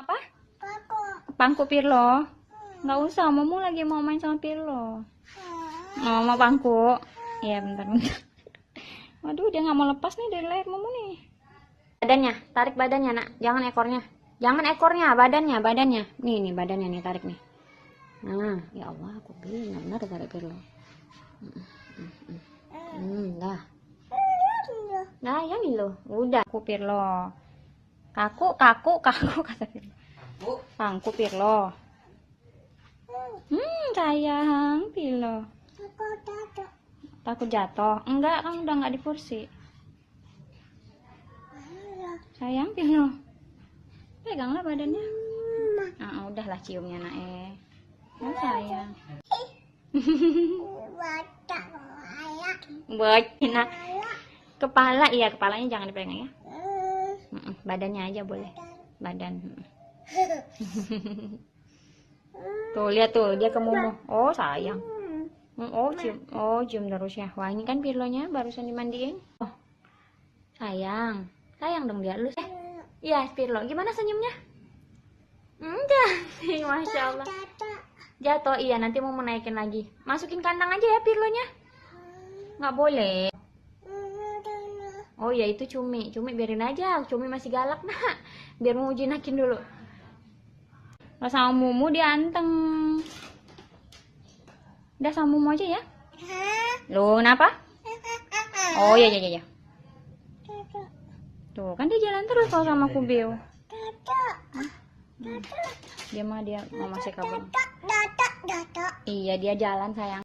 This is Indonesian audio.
apa? Pangku Pirlo. Nggak usah, Momo lagi mau main sama Pirlo. Oh, mau pangku. Iya, bentar. Waduh, dia nggak mau lepas nih dari leher Momo nih. Badannya, tarik badannya, nak. Jangan ekornya. Jangan ekornya, badannya. Nih, badannya nih, tarik nih. Nah, ya Allah, aku benar tarik Pirlo. Dah. Nah, yang ini loh. Udah, aku Pirlo. Kaku kata Pirlo. Pangku Pirlo. Sayang Pirlo. Takut jatuh? Enggak, kan udah nggak di kursi. Sayang Pirlo. Peganglah badannya. Udahlah ciumnya nak Oh, sayang. Bocina. Kepala, iya kepalanya jangan dipegang ya. Badannya aja boleh. Badan. Tuh lihat tuh dia ke Momo. Oh sayang. Cium terus ya. Wah ini kan Pirlonya barusan dimandiin. Oh sayang dong dia lu. Iya Pirlo. Gimana senyumnya? Cantik, masya Allah. Jatuh, iya nanti mau naikin lagi. Masukin kandang aja ya Pirlonya. Nggak boleh. Oh ya itu Cumi biarin aja. Cumi masih galak nak. Biar mau jinakin dulu. Kalau sama Mumu dia anteng. Udah sama Mumu aja ya. Loh kenapa? Oh ya. Tuh kan dia jalan terus kalau sama Kubio. Dia mau masih kabur. Iya dia jalan sayang.